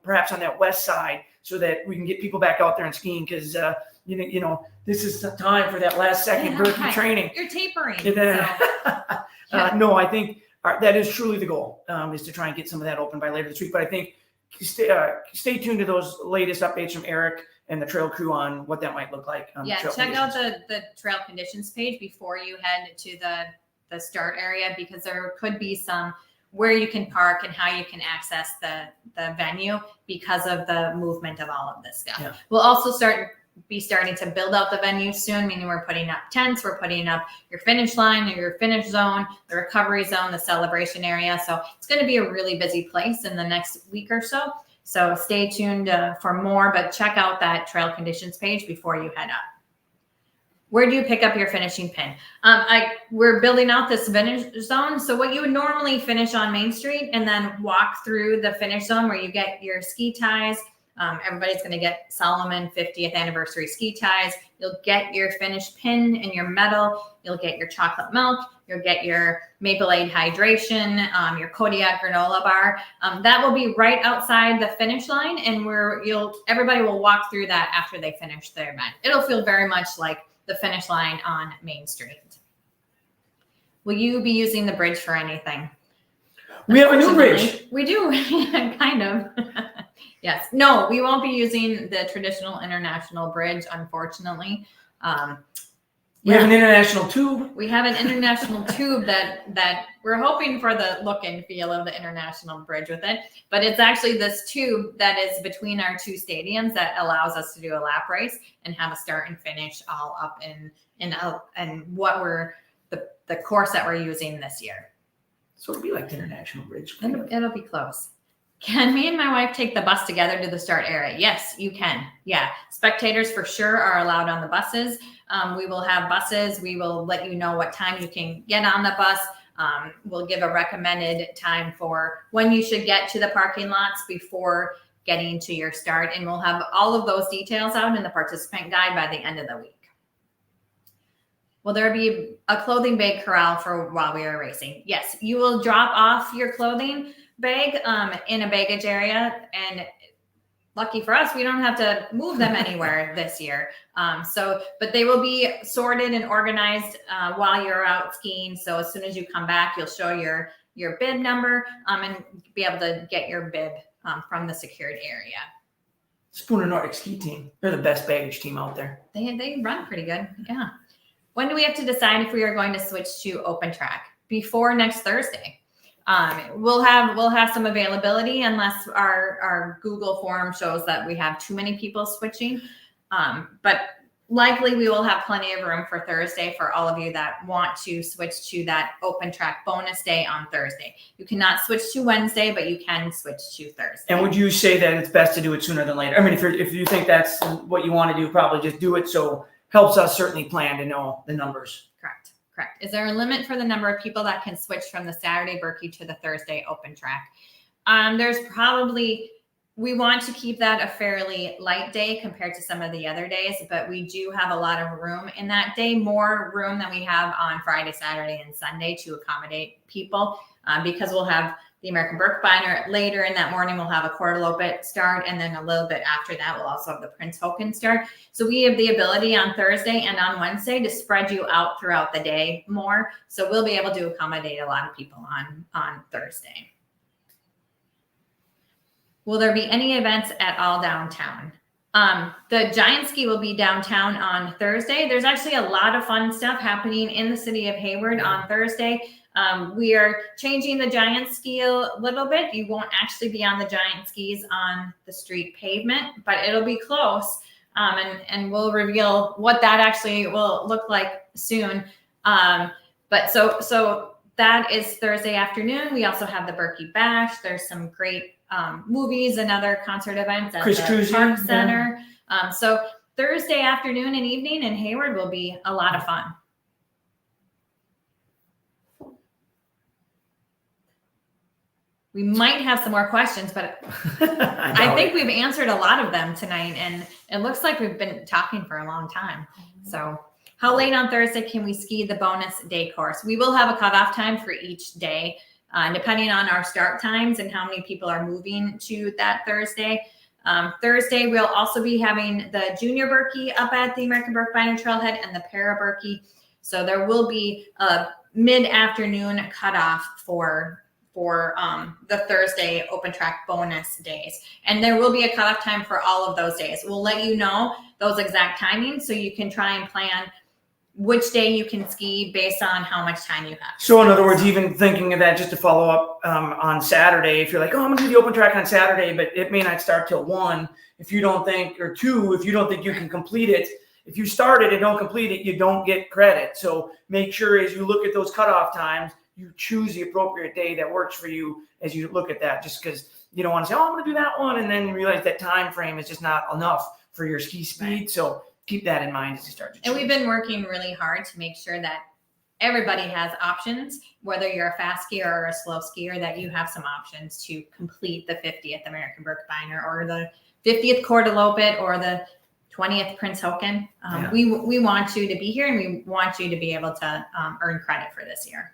perhaps on that west side, so that we can get people back out there and skiing, because this is the time for that last second Birkie training. You're tapering. No, I think that is truly the goal, is to try and get some of that open by later this week. But I think stay tuned to those latest updates from Eric and the trail crew on what that might look like. Check out the trail conditions page before you head to the start area, because there could be some where you can park and how you can access the venue because of the movement of all of this stuff. Yeah. We'll also be starting to build out the venue soon, meaning we're putting up tents, we're putting up your finish line or your finish zone, the recovery zone, the celebration area. So it's going to be a really busy place in the next week or so. So stay tuned for more, but check out that trail conditions page before you head up. Where do you pick up your finishing pin? We're building out this finish zone. So what you would normally finish on Main Street and then walk through the finish zone where you get your ski ties. Everybody's going to get Solomon 50th anniversary ski ties. You'll get your finished pin and your medal. You'll get your chocolate milk. You'll get your Maple Aid hydration, your Kodiak granola bar. That will be right outside the finish line, and everybody will walk through that after they finish their event. It'll feel very much like the finish line on Main Street. Will you be using the bridge for anything? We have a new bridge. We do, kind of. Yes. No, we won't be using the traditional international bridge, unfortunately. We have an international tube. We have an international tube that we're hoping for the look and feel of the international bridge with it. But it's actually this tube that is between our two stadiums that allows us to do a lap race and have a start and finish all up in what we're the course that we're using this year. So it'll be like the international bridge. It'll be close. Can me and my wife take the bus together to the start area? Yes, you can. Yeah. Spectators for sure are allowed on the buses. We will have buses. We will let you know what time you can get on the bus. We'll give a recommended time for when you should get to the parking lots before getting to your start. And we'll have all of those details out in the participant guide by the end of the week. Will there be a clothing bag corral for while we are racing? Yes, you will drop off your clothing bag in a baggage area, and lucky for us, we don't have to move them anywhere this year. But they will be sorted and organized while you're out skiing. So as soon as you come back, you'll show your bib number and be able to get your bib from the secured area. Spooner Nordic ski team. They're the best baggage team out there. They run pretty good. Yeah. When do we have to decide if we are going to switch to open track? Before next Thursday. We'll have some availability unless our Google form shows that we have too many people switching. But likely we will have plenty of room for Thursday for all of you that want to switch to that open track bonus day on Thursday. You cannot switch to Wednesday, but you can switch to Thursday. And would you say that it's best to do it sooner than later? I mean, if you think that's what you want to do, probably just do it. So helps us certainly plan to know the numbers. Correct. Is there a limit for the number of people that can switch from the Saturday Birkie to the Thursday open track? We want to keep that a fairly light day compared to some of the other days, but we do have a lot of room in that day, more room than we have on Friday, Saturday, and Sunday to accommodate people because we'll have the American Birkebeiner later in that morning. We'll have a Quartalopet start, and then a little bit after that, we'll also have the Prince Håkon start. So we have the ability on Thursday and on Wednesday to spread you out throughout the day more. So we'll be able to accommodate a lot of people on Thursday. Will there be any events at all downtown? The Giant Ski will be downtown on Thursday. There's actually a lot of fun stuff happening in the city of Hayward on Thursday. We are changing the Giant Ski a little bit. You won't actually be on the Giant Skis on the street pavement, but it'll be close. And we'll reveal what that actually will look like soon. But so that is Thursday afternoon. We also have the Birkie Bash. There's some great movies and other concert events at the Park Center. So Thursday afternoon and evening in Hayward will be a lot of fun. We might have some more questions, but I think we've answered a lot of them tonight, and it looks like we've been talking for a long time. So how late on Thursday can we ski the bonus day course? We will have a cutoff time for each day, depending on our start times and how many people are moving to that Thursday. Thursday, we'll also be having the Junior Birkie up at the American Birkebeiner Trailhead and the Para Birkie. So there will be a mid-afternoon cutoff for the Thursday open track bonus days. And there will be a cutoff time for all of those days. We'll let you know those exact timings so you can try and plan which day you can ski based on how much time you have. So in other words, even thinking of that, just to follow up on Saturday, if you're like, I'm going to do the open track on Saturday, but it may not start till 1, if you don't think, or 2, if you don't think you can complete it, if you start it and don't complete it, you don't get credit. So make sure as you look at those cutoff times, you choose the appropriate day that works for you as you look at that, just because you don't want to say, I'm going to do that one, and then you realize that time frame is just not enough for your ski speed. So keep that in mind as you start to choose. And we've been working really hard to make sure that everybody has options, whether you're a fast skier or a slow skier, that you have some options to complete the 50th American Birkebeiner or the 50th Coeur de Lopet or the 20th Prince Haken. We want you to be here, and we want you to be able to earn credit for this year.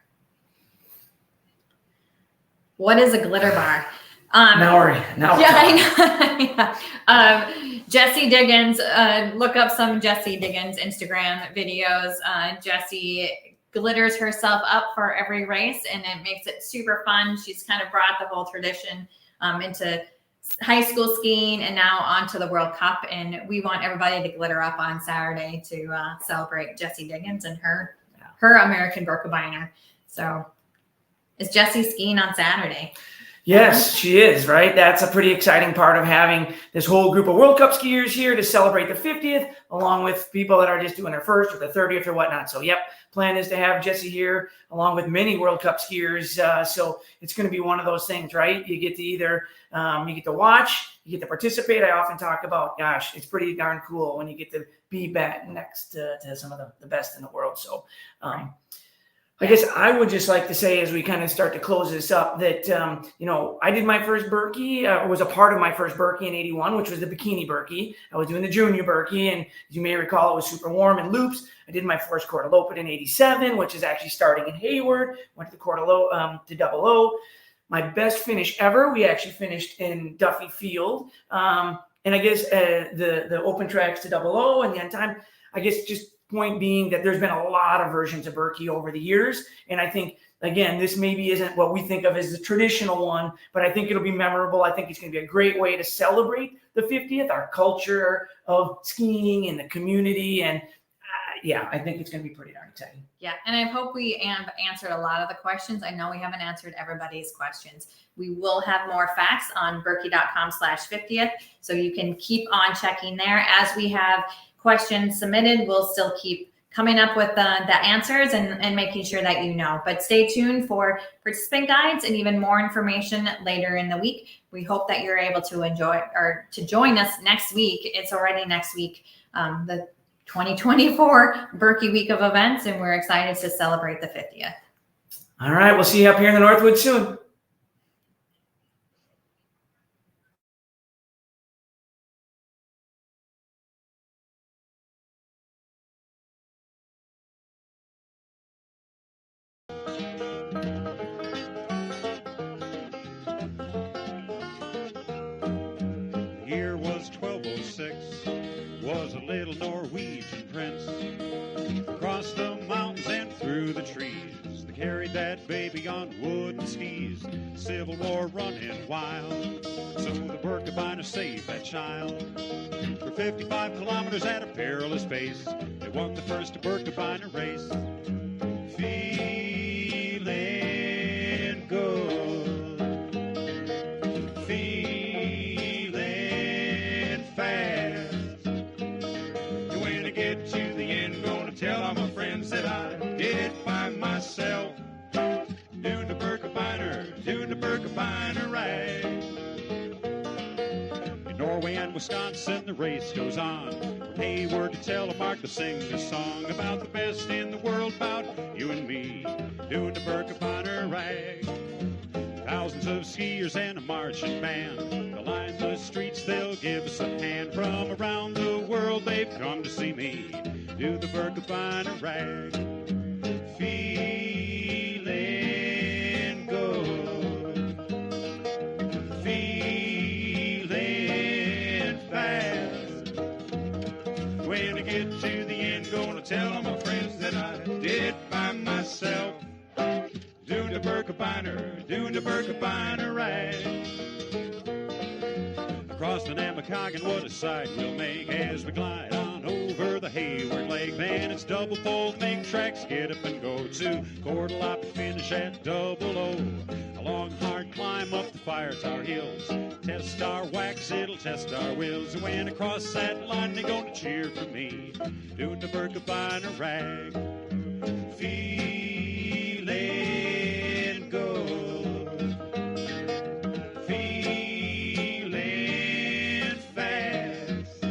What is a glitter bar? Now we're yeah, I know. Jessie Diggins, look up some Jessie Diggins Instagram videos. Jessie glitters herself up for every race, and it makes it super fun. She's kind of brought the whole tradition into high school skiing and now onto the World Cup. And we want everybody to glitter up on Saturday to celebrate Jessie Diggins and her American Birkebeiner. So is Jessie skiing on Saturday? Yes, she is, right? That's a pretty exciting part of having this whole group of World Cup skiers here to celebrate the 50th, along with people that are just doing their first or the 30th or whatnot. So, plan is to have Jessie here along with many World Cup skiers. So it's going to be one of those things, right? You get to either, you get to watch, you get to participate. I often talk about, gosh, it's pretty darn cool when you get to be back next to some of the best in the world. So, I guess I would just like to say, as we kind of start to close this up, that, I did my first Birkie, or was a part of my first Birkie in 81, which was the bikini Birkie. I was doing the junior Birkie, and as you may recall, it was super warm in loops. I did my first Coeur de Lopet in 87, which is actually starting in Hayward. Went to the Coeur de Lopet, to Double O. My best finish ever, we actually finished in Duffy Field. And I guess the open tracks to Double O and the end time, I guess just point being that there's been a lot of versions of Birkie over the years. And I think, again, this maybe isn't what we think of as the traditional one, but I think it'll be memorable. I think it's going to be a great way to celebrate the 50th, our culture of skiing and the community. And I think it's going to be pretty darn exciting. Yeah. And I hope we have answered a lot of the questions. I know we haven't answered everybody's questions. We will have more facts on birkie.com/50th. So you can keep on checking there. As we have questions submitted, we'll still keep coming up with the answers and making sure that you know. But stay tuned for participant guides and even more information later in the week. We hope that you're able to enjoy or to join us next week. It's already next week, the 2024 Birkie Week of Events, and we're excited to celebrate the 50th. All right, we'll see you up here in the Northwoods soon. Year was 1206, was a little Norwegian prince. Across the mountains and through the trees, they carried that baby on wooden skis. Civil War running wild, so the Birkebeiner saved that child. For 55 kilometers at a perilous pace, they won the first Birkebeiner race. Feeling good, feeling fast. When I get to the end, gonna tell all my friends that I did it by myself. Doing the Birkebeiner ride. In Norway and Wisconsin, the race goes on. From Hayward to Telemark, to sing this song about the best in the world, about you and me, doing the Birkebeiner ride. Thousands of skiers and a marching band, they'll line the streets, they'll give us a hand. From around the world, they've come to see me do the Birkebeiner ride. Feeling good, feeling fast. When I get to the end, gonna tell all my friends that I did it by myself. Doing the Birkebeiner ride. Across the Namakogan, what a sight we'll make as we glide on over the Hayward Lake. Then it's double pole, make tracks, get up and go to Coeur de Lopet, finish at Double O. A long, hard climb up the Fire Tower Hills. Test our wax, it'll test our wills. And when across that line, they're gonna cheer for me, doing the Birkebeiner rag. Feeling good, feeling fast.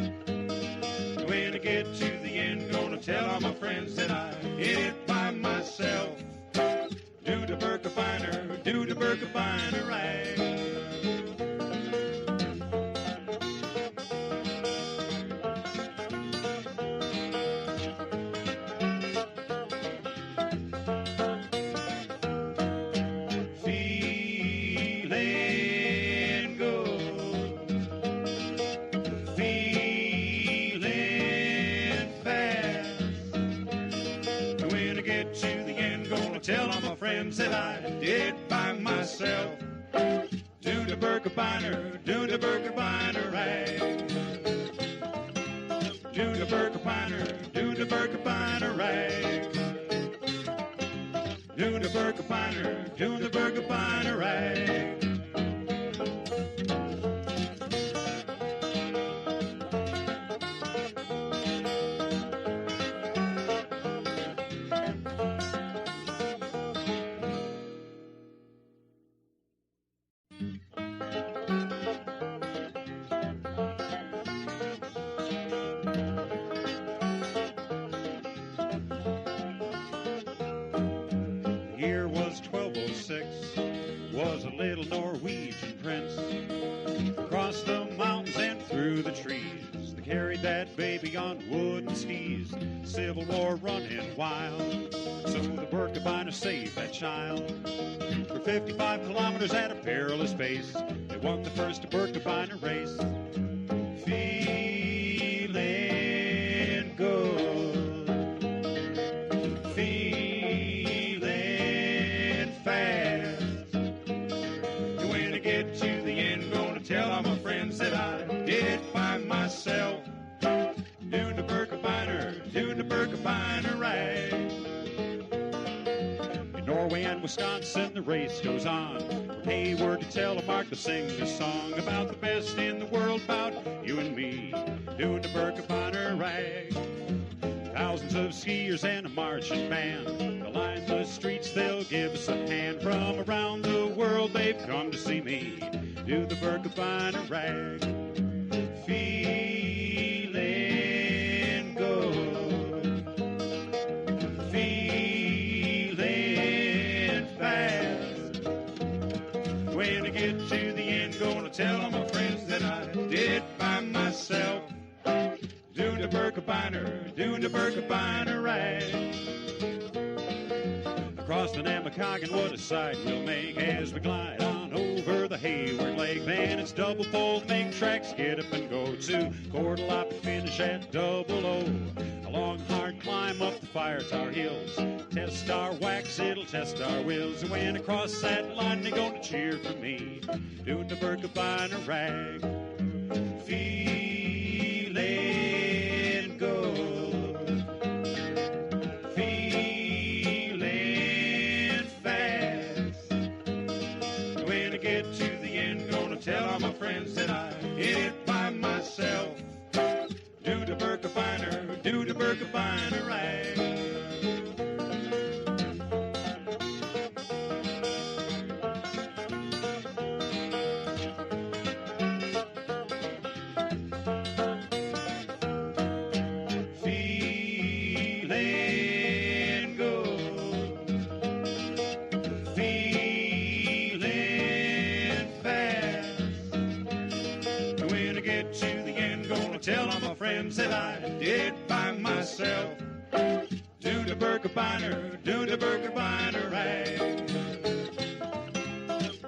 When I get all my friends that I did it by myself. Do the Birkebiner, do the Birkebiner right. Feeling good, feeling fast. When I get to the end, gonna tell all my friends that I did it by myself. Do the Birkebiner, do the Birkebiner right. Do the Birkebiner, do the Birkebiner right. Do the Birkebiner, do the Birkebiner right. Year was 1206, was a little Norwegian prince. Across the mountains and through the trees, they carried that baby on wooden skis. Civil War running wild, so the Birkebiner saved that child. For 55 kilometers at a perilous pace, they won the first Birkebiner race. Feeling good, feeling fast. When I get to the end, gonna tell all my friends that I did it by myself. Doing the Birkebiner, doing the Birkebiner right. In Norway and Wisconsin, the race goes on. From Hayward to Telemark, they sing this song about the best in the world, about you and me, doing the Birkebiner right. Thousands of skiers and a marching band, they'll line the streets, they'll give us a hand. From around the world, they've come to see me do the Birkebiner right. Feeling good, feeling fast. When I get to the end, gonna tell all my friends that I did it by myself. Doing the Birkebiner, doing the Birkebiner right. Across the Namakogan, what a sight we'll make as we glide on over the Hayward Lake. Then it's double fold, make tracks, get up and go to Cordelop and finish at Double O. A long, hard climb up the Fire Tower Hills. Test our wax, it'll test our wills. And when I cross that line, they're gonna cheer for me, doing the Birkebiner rag. Feeling good, feeling fast. When I get to the end, gonna tell all my friends that I did it by myself. Do the Birkebiner, do the Birkebiner right. Feeling good, feeling fast. When I get to the end, gonna tell all my friends that I did it by myself. Do the Birkebiner, do the Birkebiner right.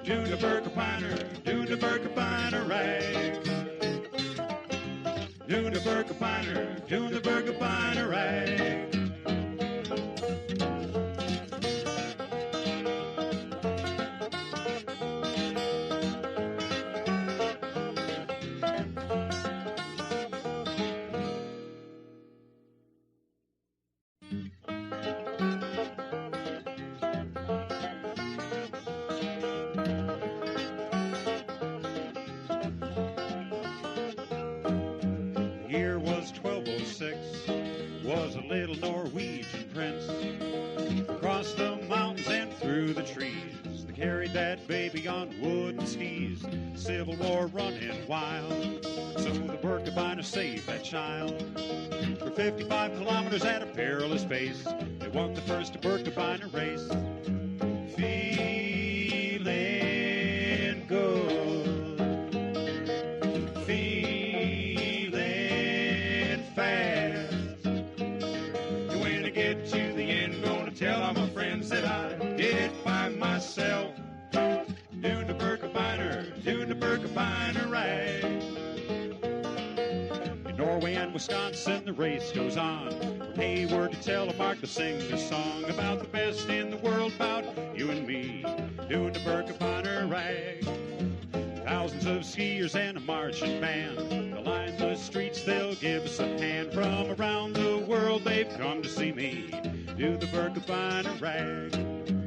Do the Birkebiner, do the Birkebiner right. Do the Birkebiner, do the Birkebiner right. Year was 1206, was a little Norwegian prince. Across the mountains and through the trees, they carried that baby on wooden skis. Civil War running wild, so the Birkebiner saved that child. For 55 kilometers at a perilous pace. They won the first Birkie race. Feeling good, feeling fast. When I get to the end, gonna tell all my friends that I did it by myself. Doing the Birkie ride. In Norway and Wisconsin, the race goes on. From Hayward to Telemark, they sing this song about the best in the world, about you and me, doing the Birkie ride. Thousands of skiers and a marching band, they'll line the streets, they'll give us a hand. From around the world, they've come to see me do the Birkie ride.